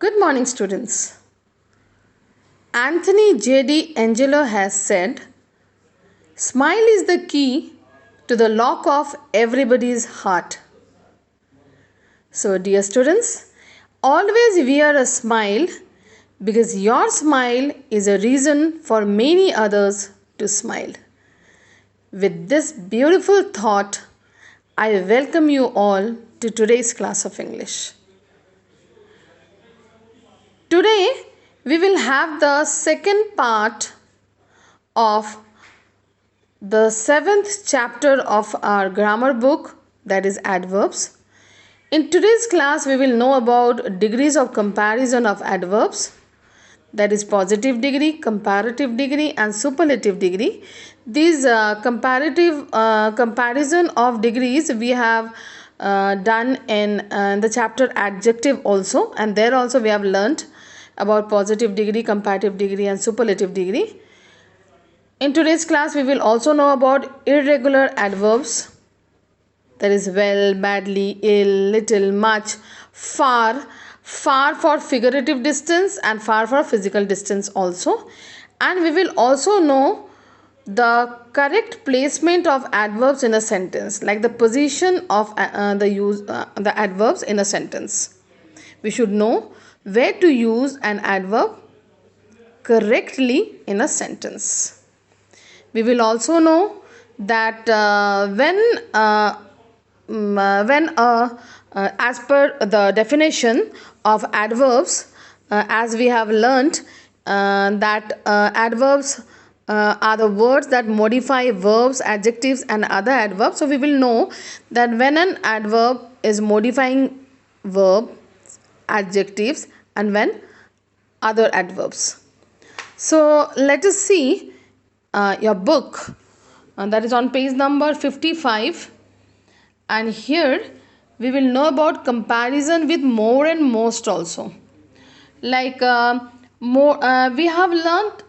Good morning, students. Anthony J.D. Angelo has said, "Smile is the key to the lock of everybody's heart." So, dear students, always wear a smile because your smile is a reason for many others to smile. With this beautiful thought, I welcome you all to today's class of English. Today, we will have the second part of the 7th chapter of our grammar book, that is adverbs. In today's class, we will know about degrees of comparison of adverbs, that is positive degree, comparative degree and superlative degree. These comparative comparison of degrees we have done in the chapter adjective also, and there also we have learnt about positive degree, comparative degree and superlative degree. In today's class, we will also know about irregular adverbs, that is well, badly, ill, little, much, far, far for figurative distance and far for physical distance also. And we will also know the correct placement of adverbs in a sentence, like the position of the adverbs in a sentence. We should know where to use an adverb correctly in a sentence. We will also know that as per the definition of adverbs, as we have learnt that adverbs are the words that modify verbs, adjectives and other adverbs. So we will know that when an adverb is modifying verb, adjectives and when other adverbs. So let us see your book, that is on page number 55, and here we will know about comparison with more and most also. Like we have learnt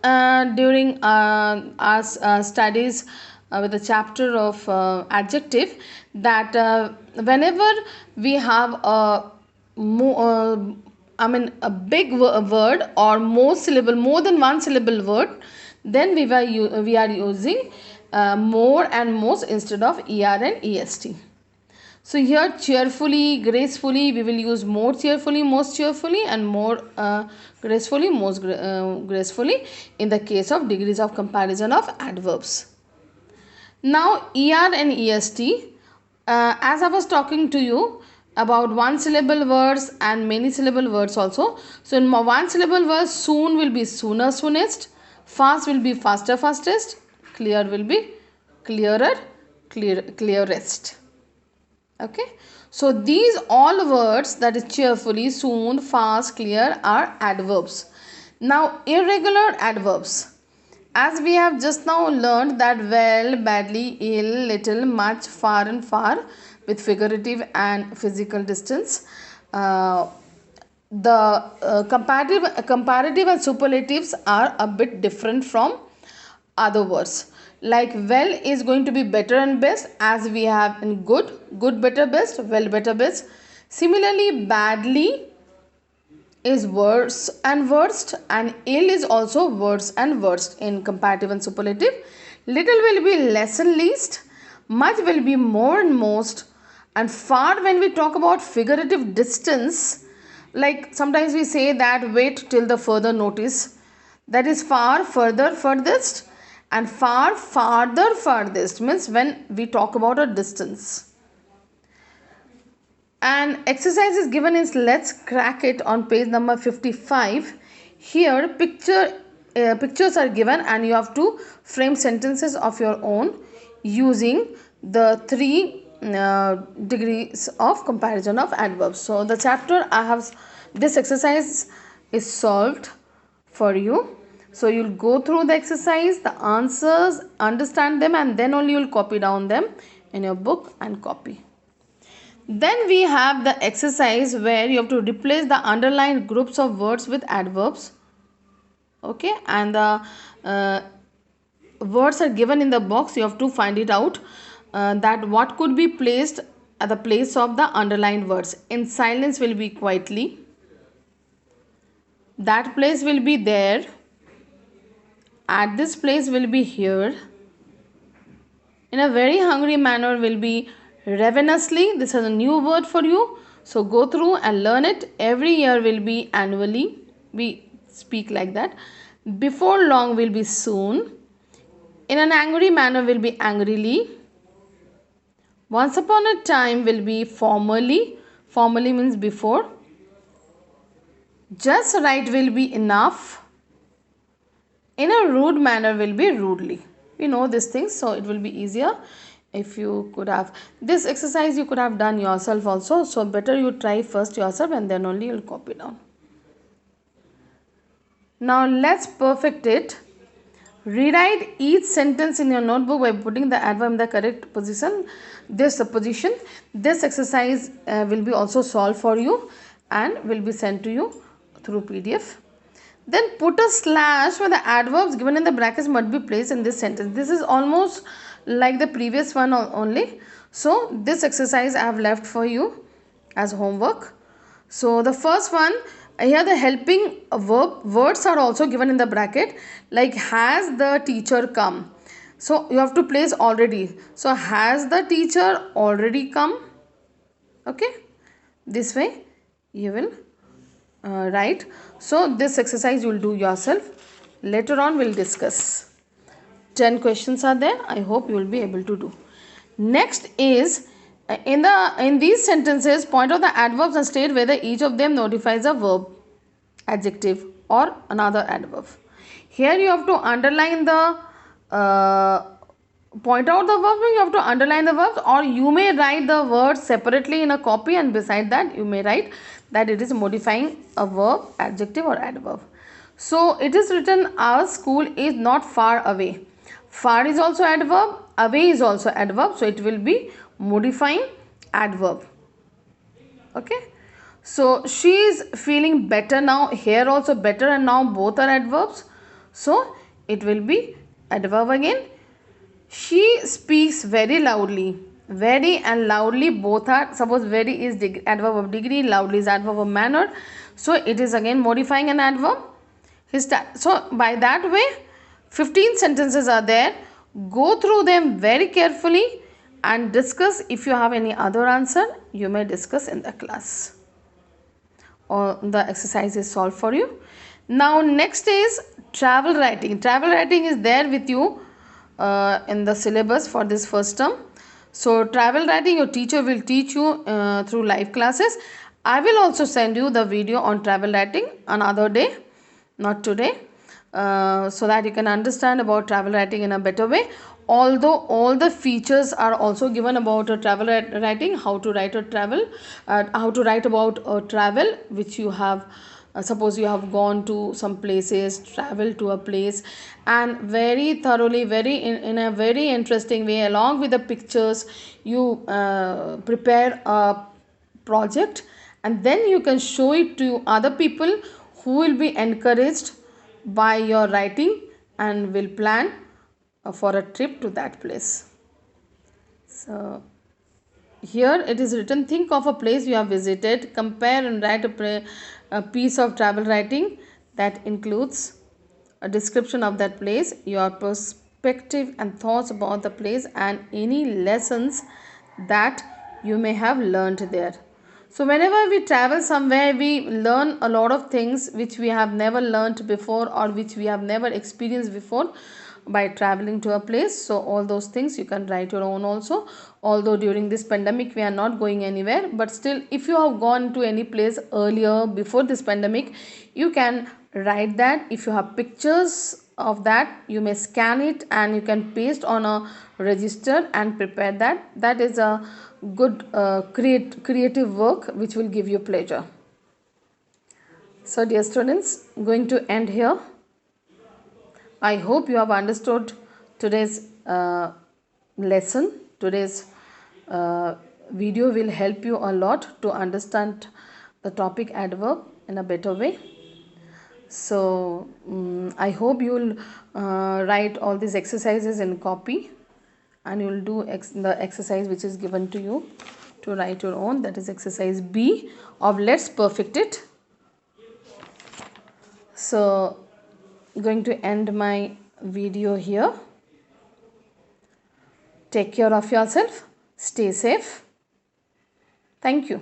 during our studies with the chapter of adjective that whenever we have a a big word or more syllable, more than one syllable word, then we are using more and most instead of er and est. So here cheerfully, gracefully, we will use more cheerfully, most cheerfully and more gracefully, most gracefully in the case of degrees of comparison of adverbs. Now er and est, as I was talking to you about one syllable words and many syllable words also. So in one syllable words, soon will be sooner, soonest, fast will be faster, fastest, clear will be clearer, clearest. Okay, so these all words, that is cheerfully, soon, fast, clear, are adverbs. Now irregular adverbs, as we have just now learned that well, badly, ill, little, much, far and far with figurative and physical distance. The comparative and superlatives are a bit different from other words. Like well is going to be better and best, as we have in good, better, best, well, better, best. Similarly, badly is worse and worst, and ill is also worse and worst in comparative and superlative. Little will be less and least, much will be more and most, and far when we talk about figurative distance, like sometimes we say that wait till the further notice, that is far, further, furthest, and far, farther, farthest means when we talk about a distance. And exercise is given in Let's Crack It on page number 55. Here pictures are given and you have to frame sentences of your own using the 3 degrees of comparison of adverbs. So the chapter this exercise is solved for you. So you'll go through the exercise, the answers, understand them, and then only you'll copy down them in your book and copy. Then we have the exercise where you have to replace the underlined groups of words with adverbs. Okay, and the words are given in the box. You have to find it out that what could be placed at the place of the underlined words. In silence will be quietly. that place will be there, at this place will be here, in a very hungry manner will be ravenously. This is a new word for you, so go through and learn it. Every year will be annually, we speak like that. Before long will be soon, in an angry manner will be angrily, once upon a time will be formerly, formerly means before, just right will be enough, in a rude manner will be rudely. You know these things, so it will be easier if you could have this exercise. You could have done yourself also, so better you try first yourself and then only you'll copy down. Now let's perfect it. Rewrite each sentence in your notebook by putting the adverb in the correct position. This exercise will be also solved for you and will be sent to you through PDF. Then put a slash where the adverbs given in the brackets must be placed in this sentence. This is almost like the previous one only. So this exercise I have left for you as homework. So the first one, here the helping words are also given in the bracket, like has the teacher come. So you have to place already. So has the teacher already come? Okay, this way you will write. So this exercise you will do yourself. Later on we'll discuss. 10 questions are there. I hope you will be able to do. Next is in these sentences, point out the adverbs and state whether each of them notifies a verb, adjective or another adverb. Here you have to underline the point out the verb, you have to underline the verbs, or you may write the words separately in a copy and beside that you may write that it is modifying a verb, adjective or adverb. So it is written our school is not far away. Far is also adverb, away is also adverb, so it will be modifying adverb. Okay, so she is feeling better now. Here also better and now both are adverbs, so it will be adverb again. She speaks very loudly. Very and loudly both are, suppose very is adverb of degree, loudly is adverb of manner, so it is again modifying an adverb. So by that way 15 sentences are there. Go through them very carefully and discuss. If you have any other answer, you may discuss in the class, or the exercise is solved for you. Now next is travel writing. Travel writing is there with you in the syllabus for this first term. So travel writing your teacher will teach you through live classes. I will also send you the video on travel writing another day, not today, so that you can understand about travel writing in a better way. Although all the features are also given about travel writing, how to write a travel, how to write about a travel which you have. Suppose you have gone to some places, travel to a place, and very thoroughly, in a very interesting way, along with the pictures, you prepare a project and then you can show it to other people who will be encouraged by your writing and will plan for a trip to that place. So here it is written, think of a place you have visited, compare and write a piece of travel writing that includes a description of that place, your perspective and thoughts about the place, and any lessons that you may have learned there. So whenever we travel somewhere, we learn a lot of things which we have never learnt before or which we have never experienced before by traveling to a place. So all those things you can write your own also. Although during this pandemic we are not going anywhere, but still if you have gone to any place earlier before this pandemic, you can write that. If you have pictures of that, you may scan it and you can paste on a register and prepare that. That is a good creative work which will give you pleasure. So dear students, going to end here. I hope you have understood today's lesson. Today's video will help you a lot to understand the topic adverb in a better way. So I hope you will write all these exercises in copy and you will do the exercise which is given to you to write your own. That is exercise B of Let's Perfect It. So going to end my video here. Take care of yourself. Stay safe. Thank you.